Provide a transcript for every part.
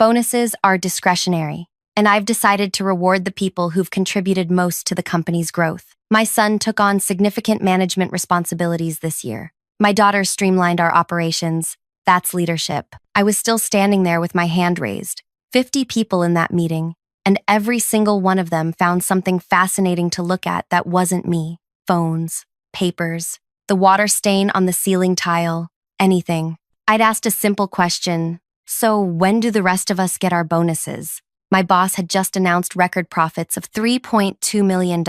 Bonuses are discretionary, and I've decided to reward the people who've contributed most to the company's growth. My son took on significant management responsibilities this year. My daughter streamlined our operations. That's leadership. I was still standing there with my hand raised. 50 people in that meeting, and every single one of them found something fascinating to look at that wasn't me. Phones, papers, the water stain on the ceiling tile, anything. I'd asked a simple question. So when do the rest of us get our bonuses? My boss had just announced record profits of $3.2 million.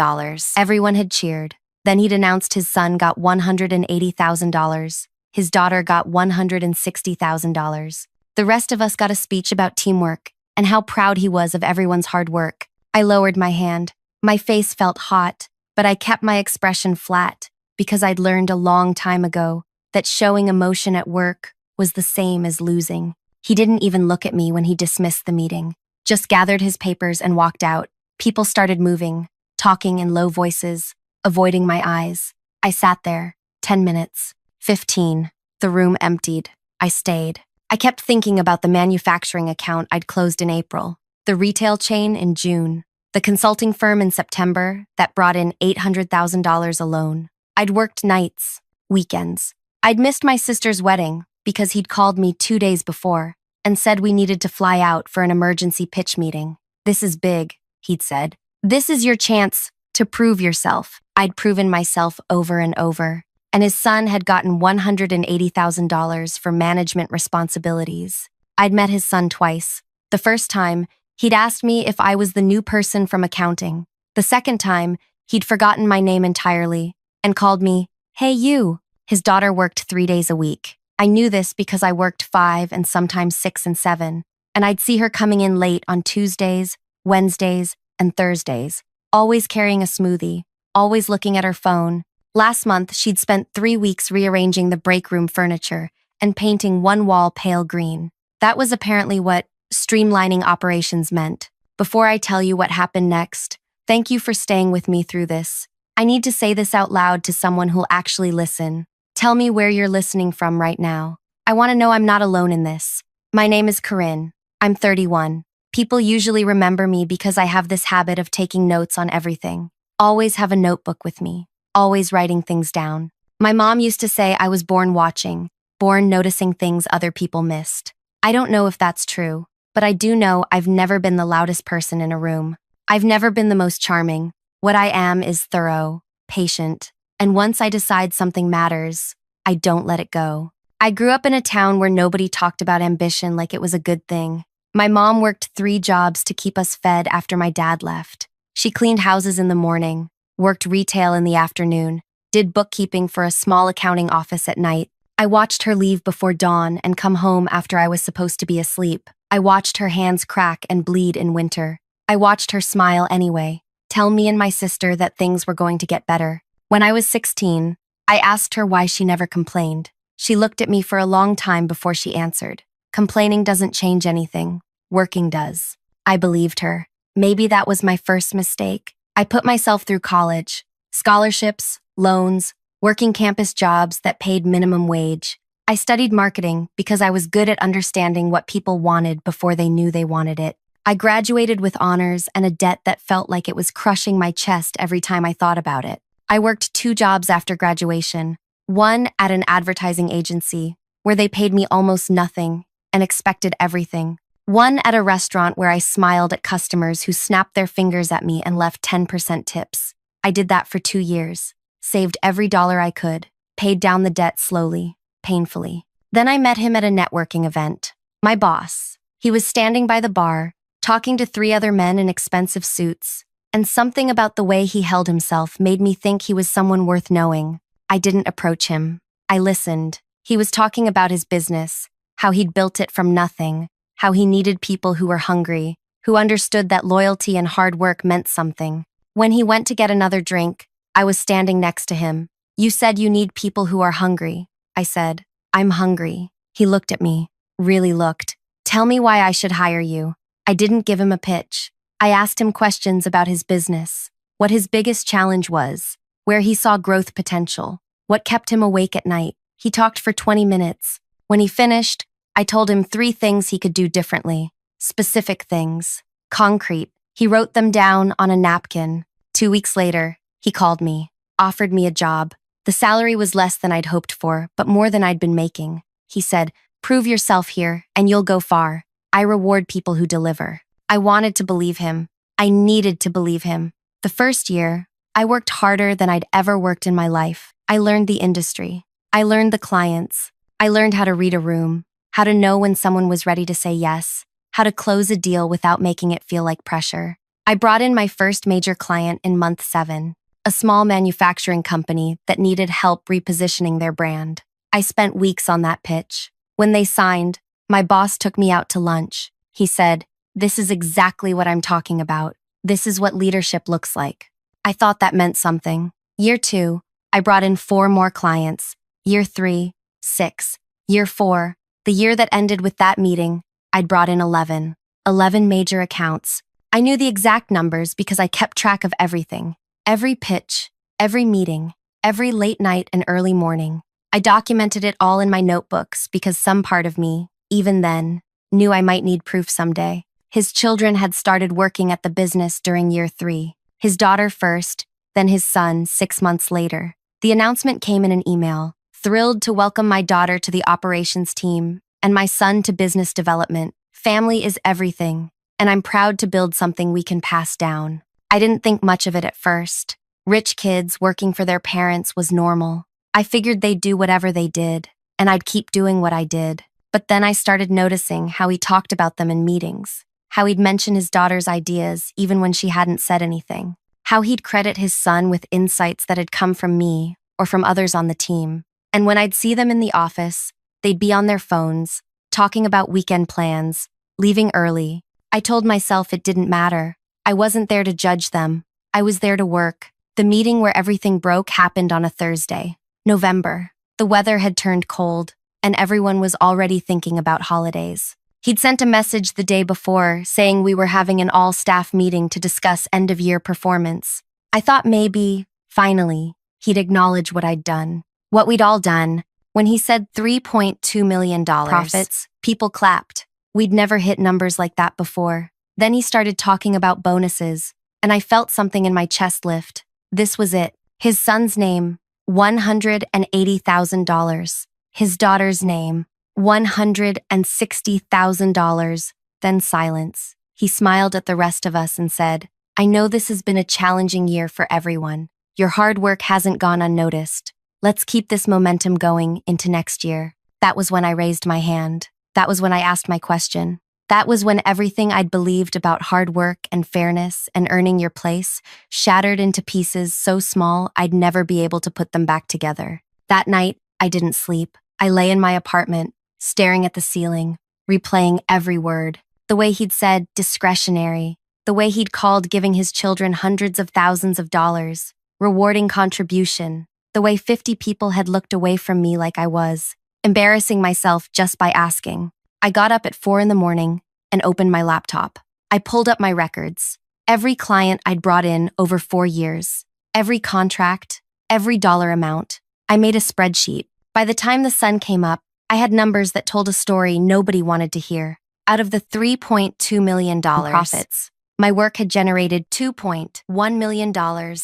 Everyone had cheered. Then he'd announced his son got $180,000. His daughter got $160,000. The rest of us got a speech about teamwork and how proud he was of everyone's hard work. I lowered my hand. My face felt hot, but I kept my expression flat because I'd learned a long time ago that showing emotion at work was the same as losing. He didn't even look at me when he dismissed the meeting, just gathered his papers and walked out. People started moving, talking in low voices, avoiding my eyes. I sat there, 10 minutes, 15. The room emptied. I stayed. I kept thinking about the manufacturing account I'd closed in April, the retail chain in June, the consulting firm in September that brought in $800,000 alone. I'd worked nights, weekends. I'd missed my sister's wedding because he'd called me 2 days before and said we needed to fly out for an emergency pitch meeting. "This is big," he'd said. "This is your chance to prove yourself." I'd proven myself over and over, and his son had gotten $180,000 for management responsibilities. I'd met his son twice. The first time, he'd asked me if I was the new person from accounting. The second time, he'd forgotten my name entirely and called me, "Hey, you." His daughter worked 3 days a week. I knew this because I worked 5 and sometimes 6 and 7, and I'd see her coming in late on Tuesdays, Wednesdays, and Thursdays, always carrying a smoothie, always looking at her phone. Last month, she'd spent 3 weeks rearranging the break room furniture and painting one wall pale green. That was apparently what streamlining operations meant. Before I tell you what happened next, thank you for staying with me through this. I need to say this out loud to someone who'll actually listen. Tell me where you're listening from right now. I want to know I'm not alone in this. My name is Corinne. I'm 31. People usually remember me because I have this habit of taking notes on everything. Always have a notebook with me. Always writing things down. My mom used to say I was born watching, born noticing things other people missed. I don't know if that's true, but I do know I've never been the loudest person in a room. I've never been the most charming. What I am is thorough, patient, and once I decide something matters, I don't let it go. I grew up in a town where nobody talked about ambition like it was a good thing. My mom worked 3 jobs to keep us fed after my dad left. She cleaned houses in the morning, worked retail in the afternoon, did bookkeeping for a small accounting office at night. I watched her leave before dawn and come home after I was supposed to be asleep. I watched her hands crack and bleed in winter. I watched her smile anyway, tell me and my sister that things were going to get better. When I was 16, I asked her why she never complained. She looked at me for a long time before she answered. "Complaining doesn't change anything. Working does." I believed her. Maybe that was my first mistake. I put myself through college, scholarships, loans, working campus jobs that paid minimum wage. I studied marketing because I was good at understanding what people wanted before they knew they wanted it. I graduated with honors and a debt that felt like it was crushing my chest every time I thought about it. I worked 2 jobs after graduation, one at an advertising agency, where they paid me almost nothing and expected everything. One at a restaurant where I smiled at customers who snapped their fingers at me and left 10% tips. I did that for 2 years, saved every dollar I could, paid down the debt slowly, painfully. Then I met him at a networking event. My boss. He was standing by the bar, talking to 3 other men in expensive suits, and something about the way he held himself made me think he was someone worth knowing. I didn't approach him. I listened. He was talking about his business, how he'd built it from nothing, how he needed people who were hungry, who understood that loyalty and hard work meant something. When he went to get another drink, I was standing next to him. "You said you need people who are hungry," I said. "I'm hungry." He looked at me, really looked. "Tell me why I should hire you." I didn't give him a pitch. I asked him questions about his business, what his biggest challenge was, where he saw growth potential, what kept him awake at night. He talked for 20 minutes. When he finished, I told him 3 things he could do differently. specific things, concrete. He wrote them down on a napkin. 2 weeks later, he called me, offered me a job. The salary was less than I'd hoped for, but more than I'd been making. He said, "Prove yourself here, and you'll go far. I reward people who deliver." I wanted to believe him. I needed to believe him. The first year, I worked harder than I'd ever worked in my life. I learned the industry. I learned the clients. I learned how to read a room, how to know when someone was ready to say yes, how to close a deal without making it feel like pressure. I brought in my first major client in month 7, a small manufacturing company that needed help repositioning their brand. I spent weeks on that pitch. When they signed, my boss took me out to lunch. He said, "This is exactly what I'm talking about. This is what leadership looks like." I thought that meant something. Year 2, I brought in 4 more clients. Year 3, 6. Year 4, the year that ended with that meeting, I'd brought in 11. 11 major accounts. I knew the exact numbers because I kept track of everything. Every pitch, every meeting, every late night and early morning. I documented it all in my notebooks because some part of me, even then, knew I might need proof someday. His children had started working at the business during year 3. His daughter first, then his son 6 months later. The announcement came in an email. Thrilled to welcome my daughter to the operations team and my son to business development. Family is everything, and I'm proud to build something we can pass down. I didn't think much of it at first. Rich kids working for their parents was normal. I figured they'd do whatever they did, and I'd keep doing what I did. But then I started noticing how he talked about them in meetings, how he'd mention his daughter's ideas even when she hadn't said anything, how he'd credit his son with insights that had come from me or from others on the team. And when I'd see them in the office, they'd be on their phones, talking about weekend plans, leaving early. I told myself it didn't matter. I wasn't there to judge them. I was there to work. The meeting where everything broke happened on a Thursday, November. The weather had turned cold, and everyone was already thinking about holidays. He'd sent a message the day before saying we were having an all-staff meeting to discuss end-of-year performance. I thought maybe, finally, he'd acknowledge what I'd done. What we'd all done. When he said $3.2 million profits, people clapped. We'd never hit numbers like that before. Then he started talking about bonuses, and I felt something in my chest lift. This was it. His son's name, $180,000. His daughter's name, $160,000. Then silence. He smiled at the rest of us and said, "I know this has been a challenging year for everyone. Your hard work hasn't gone unnoticed. Let's keep this momentum going into next year." That was when I raised my hand. That was when I asked my question. That was when everything I'd believed about hard work and fairness and earning your place shattered into pieces so small I'd never be able to put them back together. That night, I didn't sleep. I lay in my apartment, staring at the ceiling, replaying every word. The way he'd said discretionary, the way he'd called giving his children hundreds of thousands of dollars, rewarding contribution, the way 50 people had looked away from me like I was, embarrassing myself just by asking. I got up at 4 in the morning and opened my laptop. I pulled up my records. Every client I'd brought in over 4 years. Every contract, every dollar amount. I made a spreadsheet. By the time the sun came up, I had numbers that told a story nobody wanted to hear. Out of the $3.2 million profits, my work had generated $2.1 million,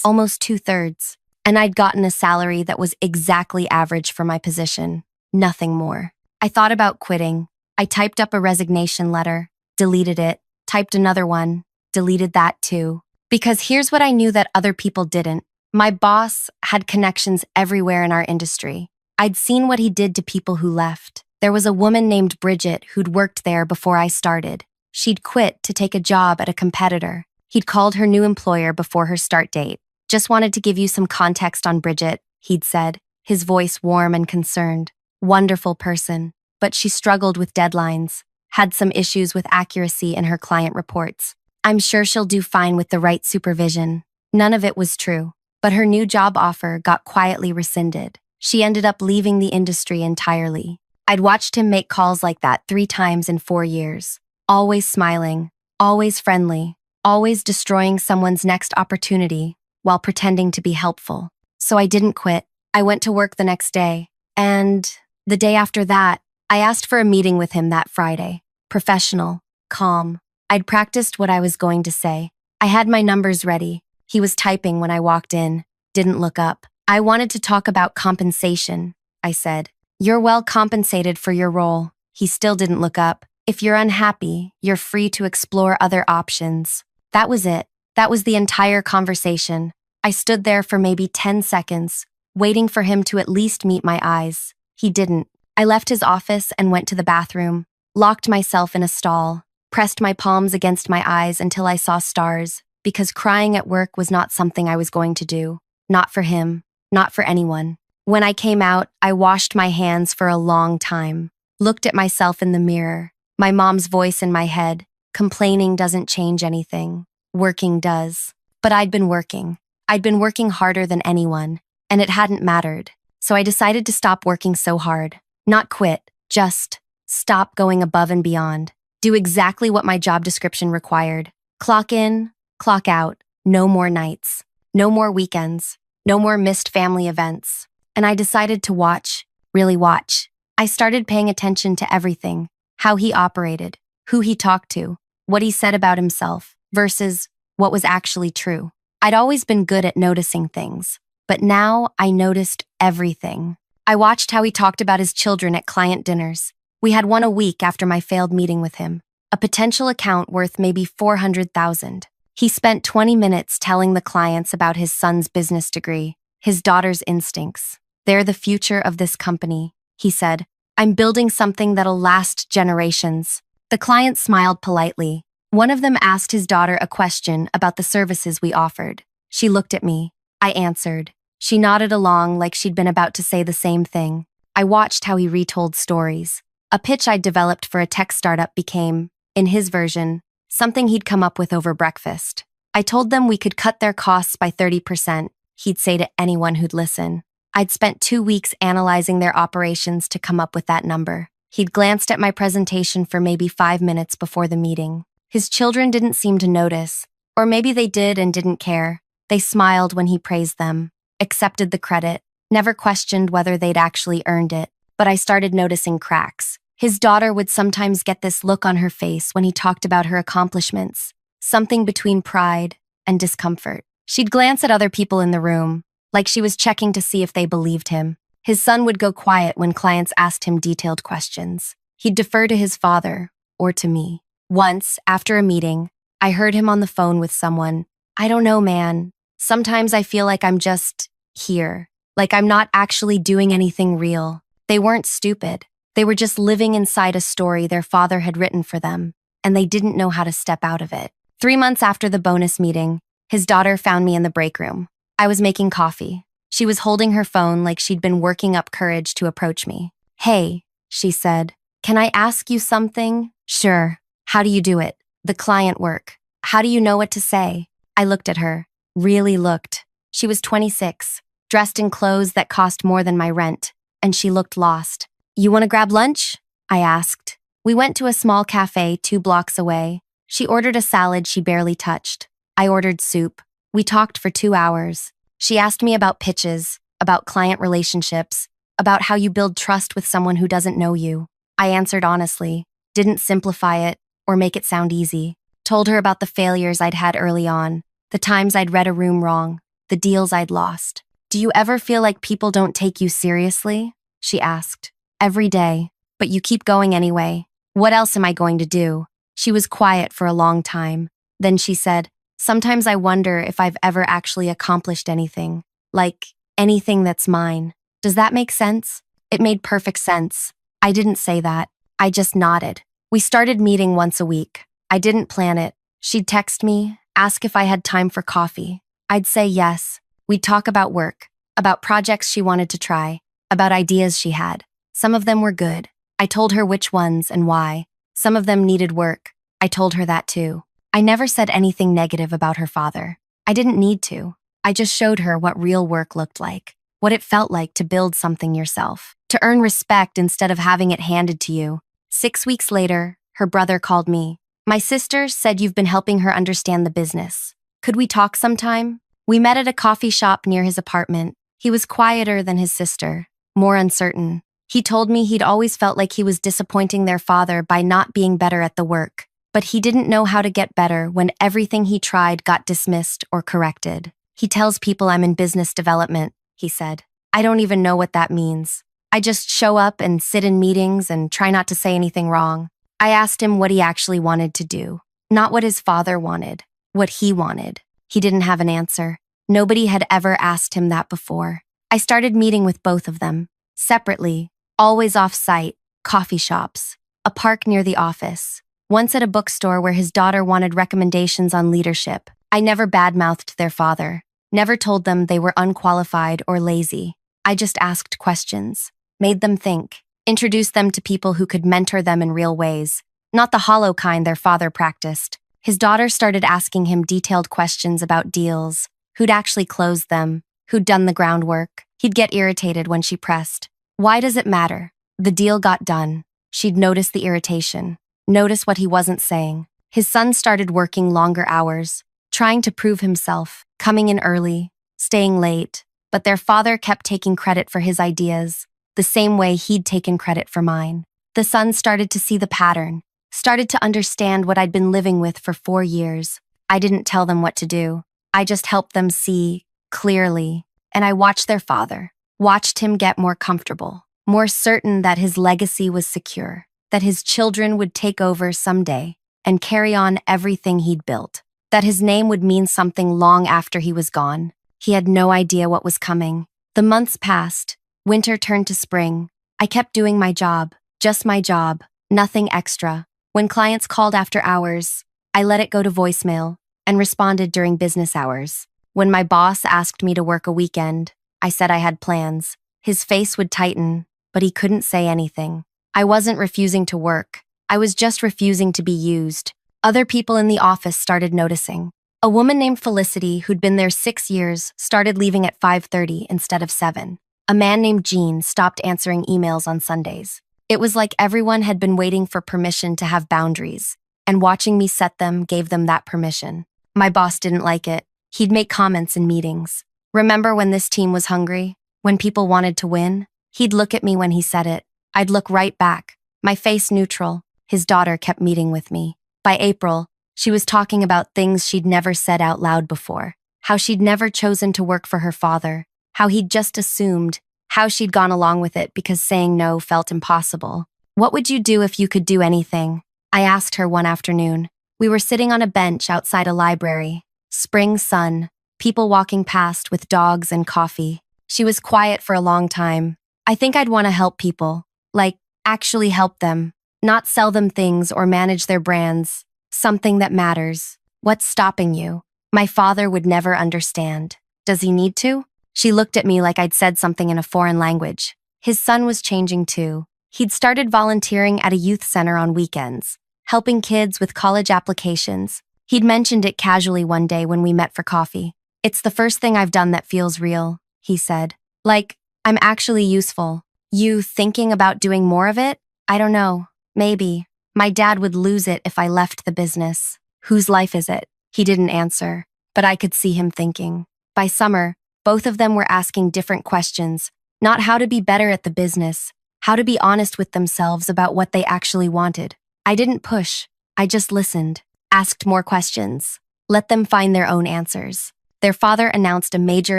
almost 2/3. And I'd gotten a salary that was exactly average for my position. Nothing more. I thought about quitting. I typed up a resignation letter, deleted it, typed another one, deleted that too. Because here's what I knew that other people didn't. My boss had connections everywhere in our industry. I'd seen what he did to people who left. There was a woman named Bridget who'd worked there before I started. She'd quit to take a job at a competitor. He'd called her new employer before her start date. "Just wanted to give you some context on Bridget," he'd said, his voice warm and concerned. "Wonderful person. But she struggled with deadlines, had some issues with accuracy in her client reports. I'm sure she'll do fine with the right supervision." None of it was true, but her new job offer got quietly rescinded. She ended up leaving the industry entirely. I'd watched him make calls like that 3 times in 4 years. Always smiling, always friendly, always destroying someone's next opportunity while pretending to be helpful. So I didn't quit. I went to work the next day, and the day after that, I asked for a meeting with him that Friday. Professional, calm. I'd practiced what I was going to say. I had my numbers ready. He was typing when I walked in, didn't look up. I wanted to talk about compensation, I said. You're well compensated for your role. He still didn't look up. If you're unhappy, you're free to explore other options. That was it. That was the entire conversation. I stood there for maybe 10 seconds, waiting for him to at least meet my eyes. He didn't. I left his office and went to the bathroom, locked myself in a stall, pressed my palms against my eyes until I saw stars, because crying at work was not something I was going to do. Not for him, not for anyone. When I came out, I washed my hands for a long time, looked at myself in the mirror, my mom's voice in my head. Complaining doesn't change anything. Working does. But I'd been working. I'd been working harder than anyone, and it hadn't mattered. So I decided to stop working so hard. Not quit, just stop going above and beyond. Do exactly what my job description required. Clock in, clock out. No more nights. No more weekends. No more missed family events. And I decided to watch, really watch. I started paying attention to everything. How he operated, who he talked to, what he said about himself, versus what was actually true. I'd always been good at noticing things, but now I noticed everything. I watched how he talked about his children at client dinners. We had one a week after my failed meeting with him. A potential account worth maybe $400,000. He spent 20 minutes telling the clients about his son's business degree, his daughter's instincts. They're the future of this company, he said. I'm building something that'll last generations. The client smiled politely. One of them asked his daughter a question about the services we offered. She looked at me. I answered. She nodded along like she'd been about to say the same thing. I watched how he retold stories. A pitch I'd developed for a tech startup became, in his version, something he'd come up with over breakfast. I told them we could cut their costs by 30%, he'd say to anyone who'd listen. I'd spent 2 weeks analyzing their operations to come up with that number. He'd glanced at my presentation for maybe 5 minutes before the meeting. His children didn't seem to notice, or maybe they did and didn't care. They smiled when he praised them, accepted the credit, never questioned whether they'd actually earned it. But I started noticing cracks. His daughter would sometimes get this look on her face when he talked about her accomplishments, something between pride and discomfort. She'd glance at other people in the room, like she was checking to see if they believed him. His son would go quiet when clients asked him detailed questions. He'd defer to his father, or to me. Once, after a meeting, I heard him on the phone with someone. I don't know, man. Sometimes I feel like I'm just here, like I'm not actually doing anything real. They weren't stupid. They were just living inside a story their father had written for them, and they didn't know how to step out of it. 3 months after the bonus meeting, his daughter found me in the break room. I was making coffee. She was holding her phone like she'd been working up courage to approach me. Hey, she said, can I ask you something? Sure. How do you do it? The client work. How do you know what to say? I looked at her. Really looked. She was 26, dressed in clothes that cost more than my rent, and she looked lost. You want to grab lunch? I asked. We went to a small cafe 2 blocks away. She ordered a salad she barely touched. I ordered soup. We talked for 2 hours. She asked me about pitches, about client relationships, about how you build trust with someone who doesn't know you. I answered honestly, didn't simplify it or make it sound easy. Told her about the failures I'd had early on, the times I'd read a room wrong, the deals I'd lost. Do you ever feel like people don't take you seriously? She asked. Every day, but you keep going anyway. What else am I going to do? She was quiet for a long time. Then she said, sometimes I wonder if I've ever actually accomplished anything. Like, anything that's mine. Does that make sense? It made perfect sense. I didn't say that. I just nodded. We started meeting once a week. I didn't plan it. She'd text me, ask if I had time for coffee. I'd say yes. We'd talk about work, about projects she wanted to try, about ideas she had. Some of them were good. I told her which ones and why. Some of them needed work. I told her that too. I never said anything negative about her father. I didn't need to. I just showed her what real work looked like, what it felt like to build something yourself, to earn respect instead of having it handed to you. 6 weeks later, her brother called me. My sister said you've been helping her understand the business. Could we talk sometime? We met at a coffee shop near his apartment. He was quieter than his sister, more uncertain. He told me he'd always felt like he was disappointing their father by not being better at the work, but he didn't know how to get better when everything he tried got dismissed or corrected. He tells people I'm in business development, he said. I don't even know what that means. I just show up and sit in meetings and try not to say anything wrong. I asked him what he actually wanted to do, not what his father wanted, what he wanted. He didn't have an answer. Nobody had ever asked him that before. I started meeting with both of them, separately, always off-site, coffee shops, a park near the office, once at a bookstore where his daughter wanted recommendations on leadership. I never badmouthed their father, never told them they were unqualified or lazy. I just asked questions, made them think, introduced them to people who could mentor them in real ways, not the hollow kind their father practiced. His daughter started asking him detailed questions about deals, who'd actually closed them, who'd done the groundwork. He'd get irritated when she pressed. Why does it matter? The deal got done. She'd notice the irritation, notice what he wasn't saying. His son started working longer hours, trying to prove himself, coming in early, staying late, but their father kept taking credit for his ideas, the same way he'd taken credit for mine. The son started to see the pattern, started to understand what I'd been living with for 4 years. I didn't tell them what to do. I just helped them see, clearly, and I watched their father, watched him get more comfortable, more certain that his legacy was secure, that his children would take over someday and carry on everything he'd built, that his name would mean something long after he was gone. He had no idea what was coming. The months passed. Winter turned to spring. I kept doing my job, just my job, nothing extra. When clients called after hours, I let it go to voicemail and responded during business hours. When my boss asked me to work a weekend, I said I had plans. His face would tighten, but he couldn't say anything. I wasn't refusing to work. I was just refusing to be used. Other people in the office started noticing. A woman named Felicity, who'd been there 6 years, started leaving at 5:30 instead of 7. A man named Gene stopped answering emails on Sundays. It was like everyone had been waiting for permission to have boundaries, and watching me set them gave them that permission. My boss didn't like it. He'd make comments in meetings. Remember when this team was hungry? When people wanted to win? He'd look at me when he said it. I'd look right back, my face neutral. His daughter kept meeting with me. By April, she was talking about things she'd never said out loud before. How she'd never chosen to work for her father. How he'd just assumed. How she'd gone along with it because saying no felt impossible. What would you do if you could do anything? I asked her one afternoon. We were sitting on a bench outside a library. Spring sun, people walking past with dogs and coffee. She was quiet for a long time. I think I'd want to help people. Like, actually help them. Not sell them things or manage their brands. Something that matters. What's stopping you? My father would never understand. Does he need to? She looked at me like I'd said something in a foreign language. His son was changing too. He'd started volunteering at a youth center on weekends, helping kids with college applications. He'd mentioned it casually one day when we met for coffee. It's the first thing I've done that feels real, he said. Like, I'm actually useful. You thinking about doing more of it? I don't know. Maybe. My dad would lose it if I left the business. Whose life is it? He didn't answer, but I could see him thinking. By summer, both of them were asking different questions, not how to be better at the business, how to be honest with themselves about what they actually wanted. I didn't push. I just listened, asked more questions, let them find their own answers. Their father announced a major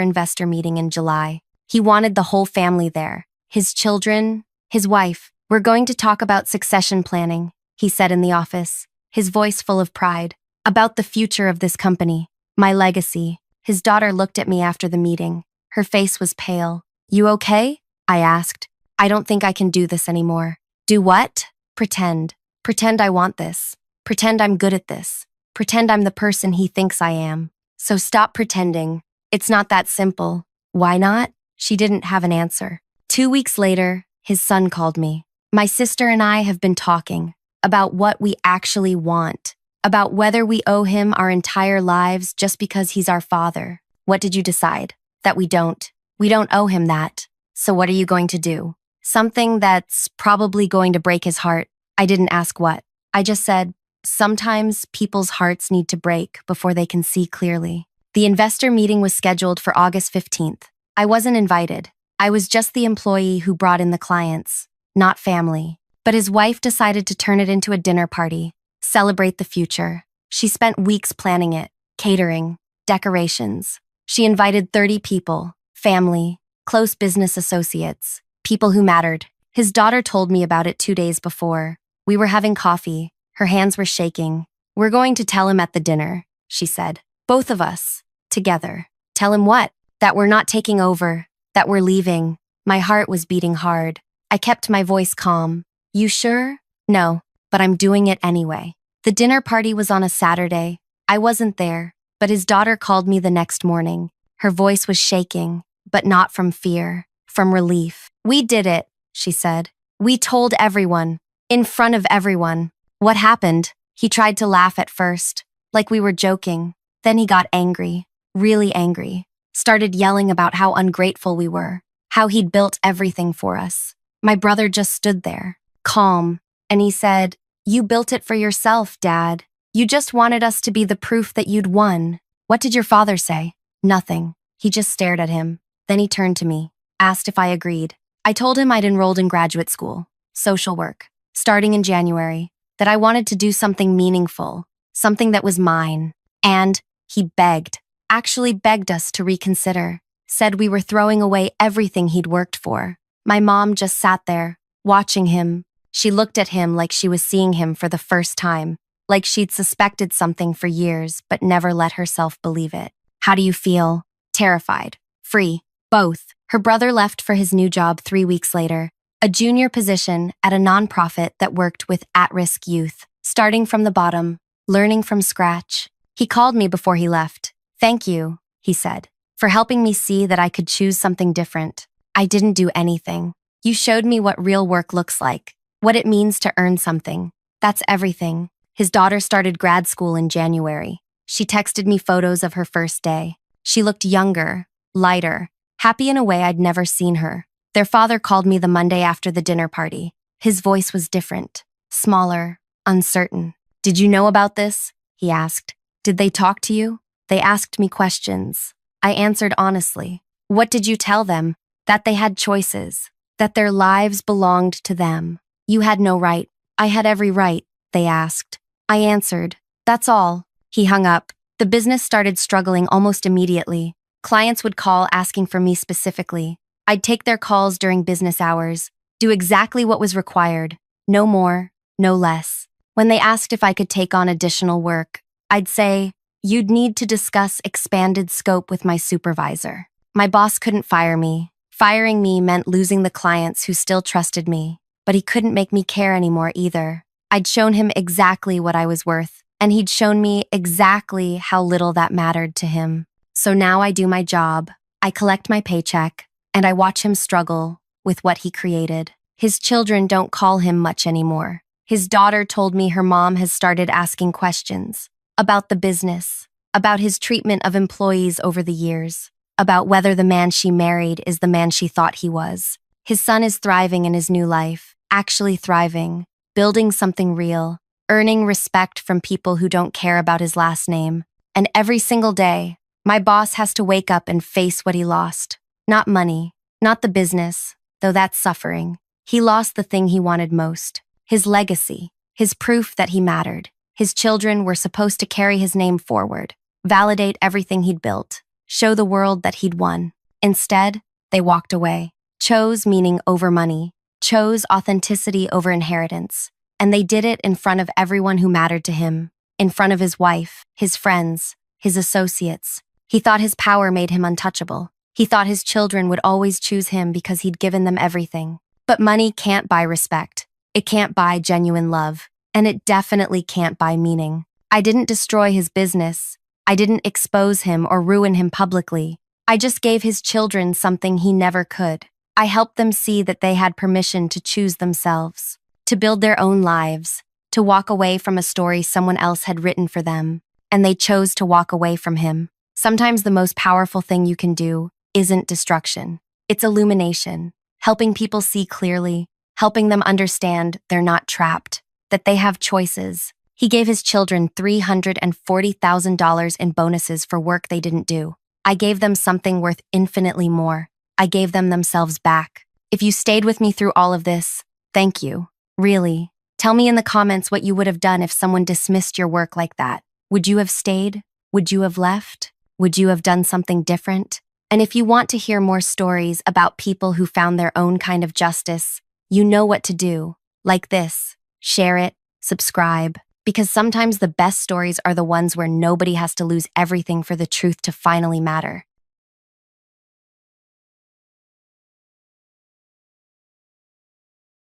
investor meeting in July. He wanted the whole family there. His children, his wife. We're going to talk about succession planning, he said in the office, his voice full of pride. About the future of this company, my legacy. His daughter looked at me after the meeting. Her face was pale. You okay? I asked. I don't think I can do this anymore. Do what? Pretend. Pretend I want this. Pretend I'm good at this. Pretend I'm the person he thinks I am. So stop pretending. It's not that simple. Why not? She didn't have an answer. 2 weeks later, his son called me. My sister and I have been talking about what we actually want, about whether we owe him our entire lives just because he's our father. What did you decide? That we don't. We don't owe him that. So what are you going to do? Something that's probably going to break his heart. I didn't ask what. I just said, sometimes people's hearts need to break before they can see clearly. The investor meeting was scheduled for August 15th. I wasn't invited. I was just the employee who brought in the clients, not family. But his wife decided to turn it into a dinner party. celebrate the future. She spent weeks planning it, catering, decorations. She invited 30 people, family, close business associates, people who mattered. His daughter told me about it 2 days before. We were having coffee. Her hands were shaking. "We're going to tell him at the dinner," she said. "Both of us, together." "Tell him what?" "That we're not taking over, that we're leaving." My heart was beating hard. I kept my voice calm. "You sure?" "No, but I'm doing it anyway." The dinner party was on a Saturday. I wasn't there, but his daughter called me the next morning. Her voice was shaking, but not from fear, from relief. "We did it," she said. "We told everyone, in front of everyone." "What happened?" He tried to laugh at first, like we were joking. Then he got angry, really angry. Started yelling about how ungrateful we were, how he'd built everything for us. My brother just stood there, calm, and he said, "You built it for yourself, Dad. You just wanted us to be the proof that you'd won." "What did your father say?" "Nothing." He just stared at him. Then he turned to me, asked if I agreed. I told him I'd enrolled in graduate school, social work, starting in January, that I wanted to do something meaningful, something that was mine. And he begged, actually begged us to reconsider, said we were throwing away everything he'd worked for. My mom just sat there, watching him. She looked at him like she was seeing him for the first time, like she'd suspected something for years but never let herself believe it. "How do you feel?" "Terrified. Free. Both." Her brother left for his new job 3 weeks later, a junior position at a nonprofit that worked with at-risk youth, starting from the bottom, learning from scratch. He called me before he left. "Thank you," he said, "for helping me see that I could choose something different. I didn't do anything. You showed me what real work looks like, what it means to earn something. That's everything." His daughter started grad school in January. She texted me photos of her first day. She looked younger, lighter, happy in a way I'd never seen her. Their father called me the Monday after the dinner party. His voice was different, smaller, uncertain. "Did you know about this?" he asked. "Did they talk to you?" "They asked me questions." I answered honestly. "What did you tell them?" "That they had choices, that their lives belonged to them." "You had no right." "I had every right," they asked. I answered, "That's all." He hung up. The business started struggling almost immediately. Clients would call asking for me specifically. I'd take their calls during business hours, do exactly what was required, no more, no less. When they asked if I could take on additional work, I'd say, "You'd need to discuss expanded scope with my supervisor." My boss couldn't fire me. Firing me meant losing the clients who still trusted me, but he couldn't make me care anymore either. I'd shown him exactly what I was worth, and he'd shown me exactly how little that mattered to him. So now I do my job, I collect my paycheck, and I watch him struggle with what he created. His children don't call him much anymore. His daughter told me her mom has started asking questions about the business, about his treatment of employees over the years, about whether the man she married is the man she thought he was. His son is thriving in his new life, actually thriving, building something real, earning respect from people who don't care about his last name. And every single day, my boss has to wake up and face what he lost. Not money, not the business, though that's suffering. He lost the thing he wanted most, his legacy, his proof that he mattered. His children were supposed to carry his name forward, validate everything he'd built, show the world that he'd won. Instead, they walked away. Chose meaning over money, chose authenticity over inheritance. And they did it in front of everyone who mattered to him, in front of his wife, his friends, his associates. He thought his power made him untouchable. He thought his children would always choose him because he'd given them everything. But money can't buy respect. It can't buy genuine love. And it definitely can't buy meaning. I didn't destroy his business. I didn't expose him or ruin him publicly. I just gave his children something he never could. I helped them see that they had permission to choose themselves, to build their own lives, to walk away from a story someone else had written for them. And they chose to walk away from him. Sometimes the most powerful thing you can do isn't destruction. It's illumination, helping people see clearly, helping them understand they're not trapped, that they have choices. He gave his children $340,000 in bonuses for work they didn't do. I gave them something worth infinitely more. I gave them themselves back. If you stayed with me through all of this, thank you. Really, Tell me in the comments what you would have done if someone dismissed your work like that. Would you have stayed? Would you have left? Would you have done something different? And if you want to hear more stories about people who found their own kind of justice, you know what to do. Like this, share it, subscribe, because sometimes the best stories are the ones where nobody has to lose everything for the truth to finally matter.